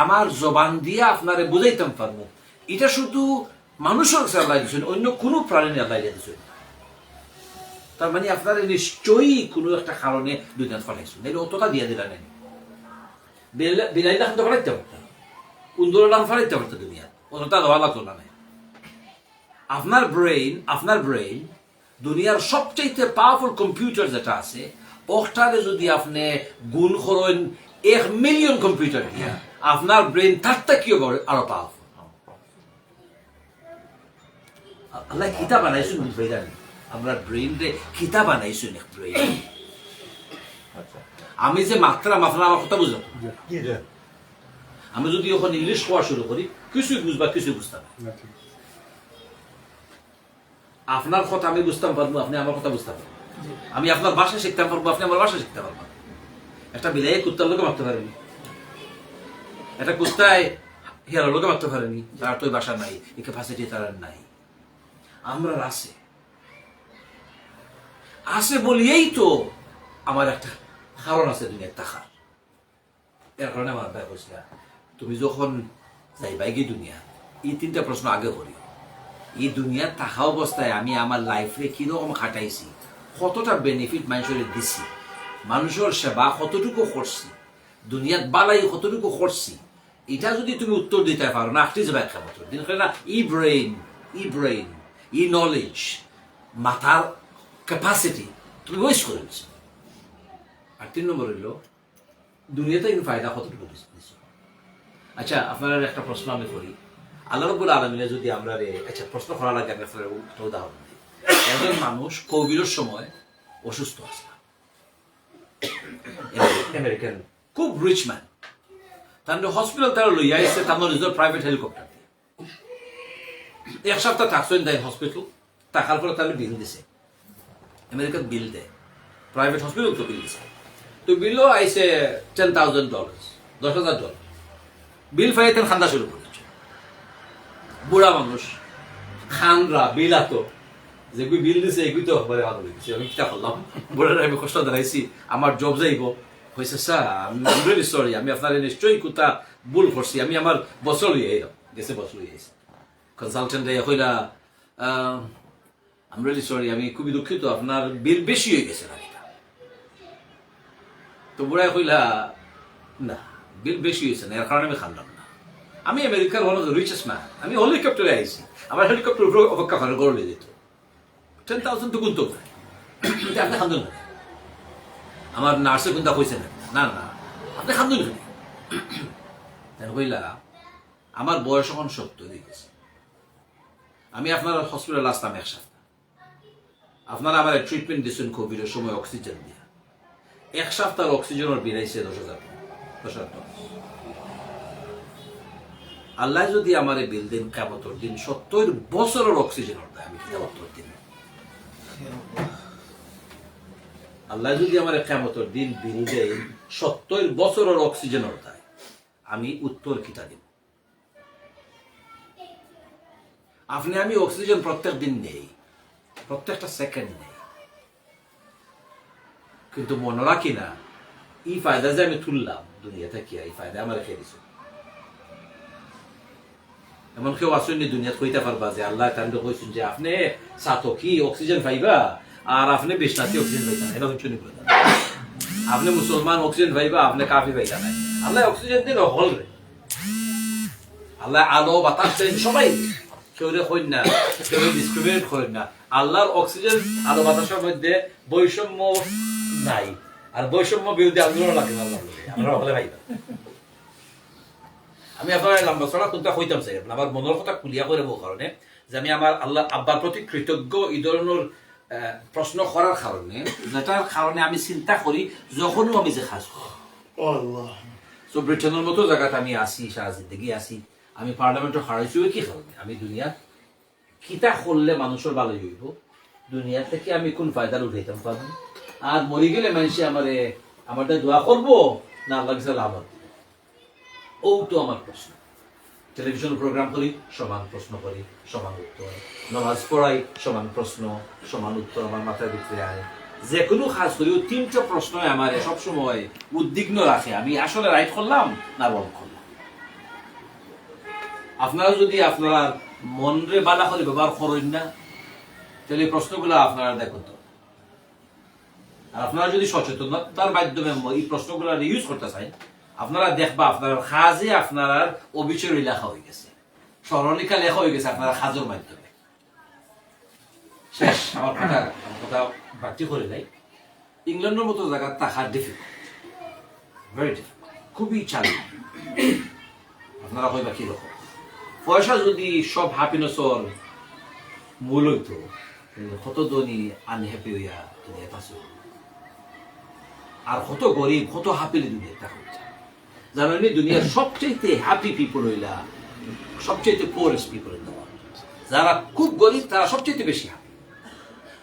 আমার জবান দিয়া আপনারে বুঝাইতাম পারবো। এটা শুধু মানুষের কাছে আল্লাহ দিয়েছেন, অন্য কোনো প্রাণী আল্লাহ দিয়েছেন। তার মানে আপনারা নিশ্চয়ই কোনো একটা কারণে দুনিয়া ফলাইছেন, এটা অতটা দিয়ে দিলা নেই। বিলাই দাম তো ফলাইতে পারতাম, উন্দর দাম ফলাইতে পারতো দুনিয়া, অতটা দেওয়া লাগতো না। আপনার ব্রেইন দুনিয়ার সবচেয়ে পাওয়ারফুল কম্পিউটার যেটা আছে, ওটারে যদি আপনি গুণ করেন 1 মিলিয়ন কম্পিউটার দিয়া, আপনার ব্রেইন তার থেকেও আরো পাওয়ারফুল। আল্লাহ কিতাব বানাইছেন বুঝবেন, আমরা ব্রেইন রে কিতাব বানাইছেন এক ব্রেইন। আমি যে মাত্রা আমার কথা বুঝলাম, আমি যদি ওখানে ইংলিশ পড়া শুরু করি কিছুই বুঝবা কিছুই বুঝতাম না। আপনার কথা আমি বুঝতাম পারবো, আপনি আমার কথা বুঝতে পারবেন। আমি আপনার ভাষা শিখতে পারবো, আপনি আমার ভাষা শিখতে পারবেন। একটা বিলাই কুত্তার লোকে মারতে পারেনি, একটা কুত্তায় হিয়ার লোকে মারতে পারেনি, তার তো ভাষা নাই, এই ক্যাপাসিটি তার নাই। আমরা আছে বলিয়েই তো আমার একটা কারণ আছে দুনিয়ার থাকার। এর কারণে আমার ভাই বলছিল, তুমি যখন যাইবাই গিয়ে দুনিয়া, এই 3টা প্রশ্ন আগে করি। এই দুনিয়ার থাকা অবস্থায় আমি আমার লাইফে কিরকম খাটাইছি, কতটা বেনিফিট মানুষের দিছি, মানুষের সেবা কতটুকু করছি, দুনিয়ার বালাই কতটুকু করছি, এটা যদি তুমি উত্তর দিতে পারো না, আটটি যাবে একটা বছর দিন না। ই নলেজ, মাথার ক্যাপাসিটি তুমি ওয়েস্ট করে দিচ্ছ। আর 3 নম্বর হইল দুনিয়াতে কিন্তু ফায়দা কতটুকু দিচ্ছ। আচ্ছা, আপনার একটা প্রশ্ন আমি করি, আল্লাহ রাব্বুল আলামিনে যদি আমরা আচ্ছা প্রশ্ন করার আগে আমি আপনার একটা উদাহরণ দিই। একজন মানুষ কোভিডের সময় অসুস্থ আছে, আমেরিকান খুব রিচ ম্যান, তার হসপিটাল তারা লইয়া আসছে তার নিজের প্রাইভেট হেলিকপ্টার দিয়ে। 1 সপ্তাহ থাকছেন তাই হসপিটাল, টাকার পরে তাহলে বিল দিছে, আমেরিকান বিল দেয়, প্রাইভেট হসপিটাল তো বিল দিছে। তো বিলও আইসে $10,000, $10,000 বিল ফাইতেন খান্দা শুরু করে। বুড়া মানুষ খানরা বিলাতো যে বিল দিছে এগুলি তো ভালো লেগেছে, আমি কিতা করলাম, বুড়ারা আমি কষ্ট দাঁড়াইছি, আমার জব যাইব হয়েছে। স্যার আমি রিয়েলি সরি, আমি আপনার নিশ্চয়ই কোথা ভুল করছি, আমি আমার বছর লইয়া এলাম, গেছে বছর লইয়া এসে কনসালটেন্ট কইলা আমি রিয়েলি সরি, আমি খুবই দুঃখিত, আপনার বিল বেশি হয়ে গেছে না। তো বুড়ায় কইলা না, বিল বেশি হয়েছে না, এর কারণে আমি খানলাম না। আমি আমেরিকার one of the richest man, আমি হেলিকপ্টারে আইছি, আমার হেলিকপ্টার উপরে অপেক্ষা করে গড়লে যেত 10,000 তো গুনতো আপনি খান্দুন না। আমার নার্সে কিন্তু কইছে না না আপনি খান্দুন না। কইলা আমার বয়স এখন 70 হয়ে গেছে, আমি আপনার হসপিটালে আসতাম 1 সপ্তাহ, আপনারা আমার ট্রিটমেন্ট দিচ্ছেন কোভিডের সময় অক্সিজেন দিয়া, 1 সপ্তাহের অক্সিজেনের বিল আইছে $10,000। আল্লাহ যদি আমার বিল দিন কিয়ামতের দিন 70 বছরের অক্সিজেনের দেয়, আমি কিয়ামতের দিন আল্লাহ যদি আমার কিয়ামতের দিন বিল দেয় 70 বছরের অক্সিজেনের দেয়, আমি উত্তর কিতা দিব? আপনি আমি অক্সিজেন প্রত্যেক দিন নেই, প্রত্যেকটা সেকেন্ড নেই, কিন্তু মনে রাখি না এই ফায়দা যে আমি তুললাম দুনিয়া থেকে, এই ফায়দা আমার খেয়ে দিছে। এমন কেউ আসেননি দুনিয়াত কইতে পারবা যে আল্লাহ তান্ডে কইছেন যে আপনি সাথো কি অক্সিজেন পাইবা আর আপনি বেশনাতে অক্সিজেন পাইবা, এটা হচ্ছে নি বলে আপনি মুসলমান অক্সিজেন পাইবা, আপনি কাফি পাইবা না। আল্লাহ অক্সিজেন দিন হল রে, আল্লাহ আলো বাতাস দেন সবাই, কেউ রে কইন না, কেউ ডিসক্রিমিনেট করেন না। আল্লাহর অক্সিজেন আলো বাতাসের মধ্যে বৈষম্য নাই, আর বৈষম্য বিরোধী আন্দোলন লাগে না আল্লাহ, আমরা হলে পাইবা। আমি আপনার লম্বা চড়া কোনটা কইতাম চাই, আমার মনের কথা খুলিয়া করে কারণে যে আমি আমার আল্লাহ আব্বার প্রতি কৃতজ্ঞ এই ধরনের প্রশ্ন করার কারণে, যেটার কারণে আমি চিন্তা করি যখনও আমি যে কাজ করি সো ব্রিটেনের মতো জায়গাতে আমি আসি, সারা জিন্দগি আসি, আমি পার্লামেন্টে হারাইছি কি কারণে? আমি দুনিয়া কিতা করলে মানুষের ভালো হইব, দুনিয়া থেকে আমি কোন ফায়দা উঠাইতাম পারবো, আর মরি গেলে মানুষে আমারটা দোয়া করবো না আল্লাহ কাছে লাভ হবে, ও তো আমার প্রশ্ন। টেলিভিশন প্রোগ্রাম করি, সমান প্রশ্ন করি, সমান উত্তর, নামাজ পড়াই, সমান প্রশ্ন সমান উত্তর আমার মাথার ভিতরে আয়। যে কোনো কাজ করি ও তিনটা প্রশ্ন আমার সবসময় উদ্বিগ্ন রাখে, আমি আসলে রাইট করলাম না রং করলাম। আপনারা যদি আপনারা মনরে বালা করে ব্যবহার করেন না, তাহলে এই প্রশ্নগুলো আপনারা দেখুন তো। আর আপনারা যদি সচেতনতার মাধ্যমে এই প্রশ্নগুলো ইউজ করতে চান, আপনারা দেখবা আপনার খাজে আপনার অবিচয় লেখা হয়ে গেছে, স্মরণিকা লেখা হয়ে গেছে আপনার খাজের মাধ্যমে। শেষ। আমার কথা বাড়তি করে নাই। ইংল্যান্ডের মতো জায়গা থাকা ডিফিকাল্ট, ভেরি ডিফিকাল্ট, খুবই চ্যালেঞ্জ। আপনারা কইবা কিরকম? পয়সা যদি সব হ্যাপিনেসর মূল হইতো, কত ধনী আনহ্যাপি হইয়া দুনিয়াতে আছে, আর কত গরিব কত হ্যাপিলি দুনিয়াতে হইতো। জানেন দুনিয়ার সবচেয়ে হ্যাপি পিপল হইলা সবচেয়ে poorest people in the world. যারা খুব গরিব তারা সবচেয়ে বেশি হ্যাপি,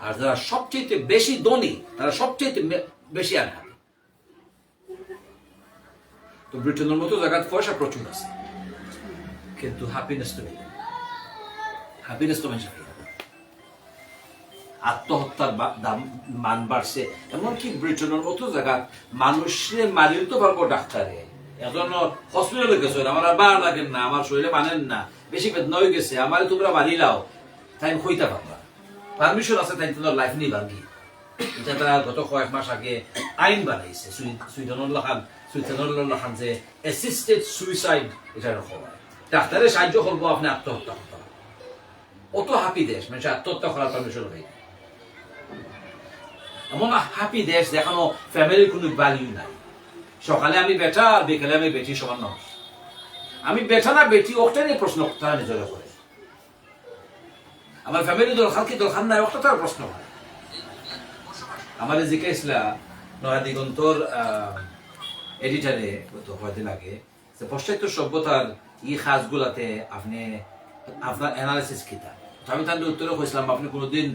আর যারা সবচেয়ে বেশি ধনী তারা সবচেয়ে বেশি আনহ্যাপি। তো ব্রিটেনের মতো জায়গায় পয়সা প্রচুর আছে, কিন্তু হ্যাপিনেস তো নেই। হ্যাপিনেস তো মানুষের আত্মহত্যার দাম মান বাড়ছে, এমনকি ব্রিটেনের মতো জায়গা মানুষে মারিও তো পারবো ডাক্তারে। এখন হসপিটালে গেছো, আমার আর বার লাগেন না, আমার শরীরে মানেন না, বেশি বেদনা হয়ে গেছে, আমার তোমরা মারিলাও, তাই হইতে পারবা, পারমিশন আছে, তাই তোমার লাইফ নিয়ে ভাঙ্গি। এটা তারা গত কয়েক মাস আগে আইন বানাইছে সুইডেনের লেখান যে অ্যাসিস্টেড সুইসাইড, এটা রকম ডাক্তারে সাহায্য করবো আপনি আত্মহত্যা করতে। অত হ্যাপি দেশ, মানুষ আত্মহত্যা করার পারমিশন হয়ে এমন হ্যাপি দেশ দেখানো ফ্যামিলির কোনো ভ্যালিউ নাই। সকালে আমি বেটা আর বিকেলে আমি বেটি সমান নয়। আমি বেটা না বেটি ওটা নিয়ে প্রশ্ন তারা নিজেরা করে। আমার ফ্যামিলি দরকার কি দরকার নাই ওটা তার প্রশ্ন হয়। আমার জিজ্ঞাসা নয়া দিগন্তর এডিটারে গত কয়েকদিন আগে যে পাশ্চাত্য সভ্যতার ই কাজগুলাতে আপনি আপনার অ্যানালিসিস কিতা। আমি তাদের উত্তরে কইছিলাম আপনি কোনোদিন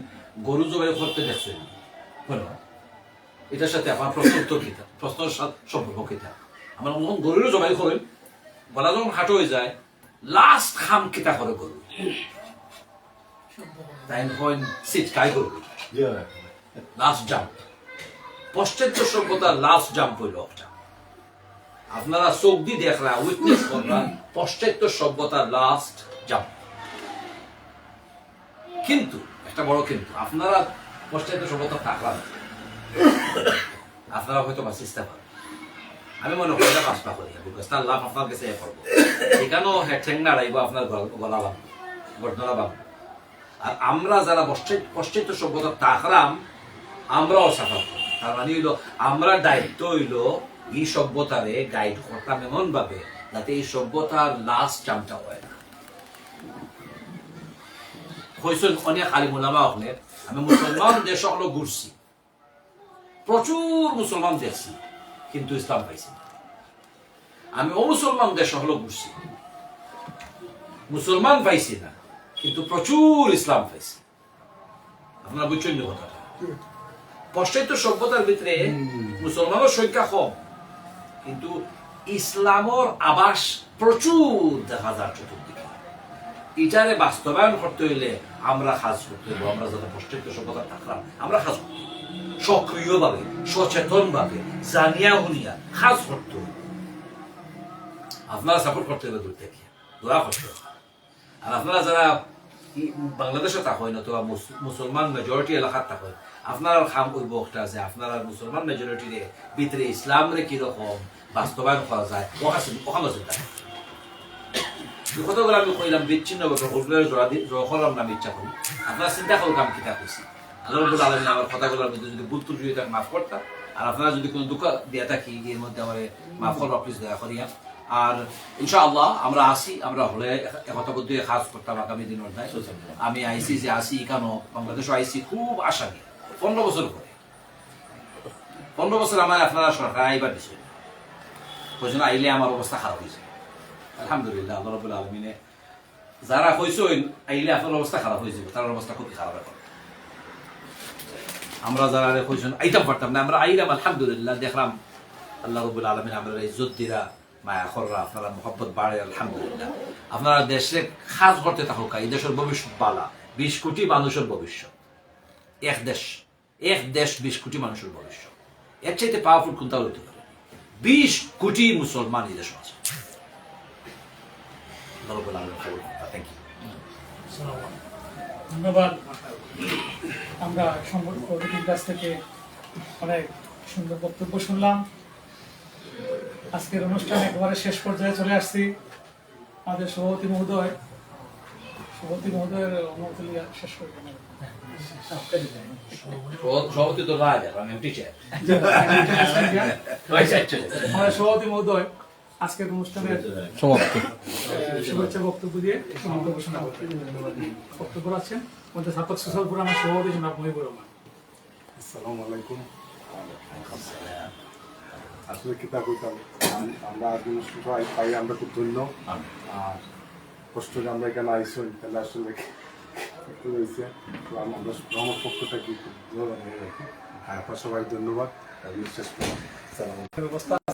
গরু জবাই করতে দেখছেন বলো, এটার সাথে আমার প্রশ্ন উত্তর কিতা, প্রশ্নের সম্পর্ক কিতা। আমার যখন গরুরও জবাই করেন, গলা যখন হাঁটো হয়ে যায়, লাস্ট খাম কিতা করে গরু, তাই সিট কাই করবি লাস্ট জাম্প। পাশ্চাত্য সভ্যতার লাস্ট জাম্প হইল একটা। আপনারা চোখ দিয়ে দেখলা, উইটনেস করলাম পাশ্চাত্য সভ্যতার লাস্ট জাম্প। কিন্তু একটা বড় কিন্তু, আপনারা পাশ্চাত্য সভ্যতা থাকলাম, আপনারা হয়তো বা চেষ্টা করেন। আমি মনে করি না পাঁচটা করি, তার লাভ আপনার কাছে করবো। এখানেও ঠেং নাড়াইব আপনার গলা বাম, গর্দনা বাম। আর আমরা যারা পাশ্চাত্য সভ্যতা থাকলাম, আমরাও সাফার করি। তার মানে হইল আমরা দায়িত্ব হইল এই সভ্যতারে গাইড করতাম এমন ভাবে যাতে এই সভ্যতার লাস্ট জামটা হয় না। হয়েছেন অনেক আলিম ওলামা হলে আমি মুসলমান দেশ হলো ঘুরছি, প্রচুর মুসলমান দেখছি, কিন্তু ইসলাম পাইছি না। আমি অমুসলমান দেশ হলো ঘুরছি, মুসলমান পাইছি না, কিন্তু প্রচুর ইসলাম পাইছি। আপনারা বুঝছেন না কথাটা? পাশ্চাত্য সভ্যতার ভিতরে মুসলমানের সংখ্যা কম, কিন্তু ইসলামের আবাস প্রচুর দেখা যায় চতুর্দিকে। এটারে বাস্তবায়ন করতে হইলে আমরা কাজ করতে হইব। আমরা যারা পাশ্চাত্য সভ্যতা থাকলাম, আমরা কাজ করতে হইব সক্রিয় ভাবে, সচেতন ভাবে, জানিয়া হুনিয়া কাজ করতে হইব। আপনারা সাপোর্ট করতে হবে, দূর থেকে দোয়া করতে হবে। আর আপনারা যারা বাংলাদেশে থাকেন অথবা মুসলমান মেজরিটি এলাকার থাকেন, আপনার খাম করবো একটা যে আপনারা মুসলমান মেজরিটির ভিতরে ইসলাম রে কিরকম বাস্তবায়ন করা যায় ওখানে চিন্তা কতগুলো আমি কইলাম বিচ্ছিন্ন জড়া করলাম না, ইচ্ছা করি আপনারা চিন্তা করুন আমি কিতা করছি। আল্লাহ রাব্বুল আলামিন আমার কথাগুলোর মধ্যে যদি ভুল ত্রুটি হয়ে থাকে মাফ করতাম, আর আপনারা যদি কোনো দুঃখ দিয়ে থাকি এর মধ্যে আমার মাফ করবা প্লিজ দয়া করিয়া। আর ইনশাআল্লাহ আমরা আসি, আমরা হলে একতাবদ্ধ কাজ করতাম আগামী দিনের নাই। আমি আইসি যে আসি কেন বাংলাদেশও আইসি খুব আশা নিয়ে 15 বছর করে। 15 বছর আমার আপনারা সরকার আইবার দিচ্ছে, কইছেন আইলে আমার অবস্থা খারাপ হয়েছে আলহামদুলিল্লাহ আল্লাহ রাব্বুল আলামিনে যারা কইছেন আইলে আপনার অবস্থা খারাপ হয়ে যাবে তার অবস্থা খুবই খারাপ এখন আমরা যারা কইছেন আইতাম পারতাম না আমরা আইলাম আলহামদুলিল্লাহ দেখলাম আল্লাহ রাব্বুল আলামিন আমরা ইজ্জত দিরা মায়া খররা আপনারা মোহাব্বত বাড়ে আলহামদুলিল্লাহ আপনারা দেশে খাস করতে থাকুক এই দেশের ভবিষ্যৎ বালা 20 কোটি মানুষের ভবিষ্যৎ এক দেশ 20 কোটি মানুষের ভবিষ্যৎ এর চাইতে পাওয়ারফুল কোনটা হইতে পারে 20 কোটি মুসলমান এই দেশে আছে থ্যাংক ইউ ধন্যবাদ। আমরা সংগঠন কমিটির কাছ থেকে অনেক সুন্দর বক্তব্য শুনলাম। আজকের অনুষ্ঠান একেবারে শেষ পর্যায়ে চলে আসছি। আমাদের সভাপতি মহোদয়ের অনুমতি নিয়ে শেষ করে দেবেন। সভাপতি তো রাজা আমি টিচার আমাদের সভাপতি মহোদয় আজকের অনুষ্ঠানের সমাপ্তি শুভেচ্ছা বক্তব্য দিয়ে সমাপ্ত ঘোষণা করতে বক্তব্য রাখছেন আমাদের ছাত্র সোশ্যাল ফোরামের সভাপতি জনাব মহিবুর রহমান। আসসালামু আলাইকুম। আসলে কিতা কইতাম আমরা সবাই পাই আমরা খুব ধন্য আর কষ্ট যে আমরা এখানে আইসুন তাহলে আসলে হয়েছে আমরা আমার পক্ষ থেকে খুব ধন্যবাদ আর আপনার সবাই ধন্যবাদ বিশ্বাস করি।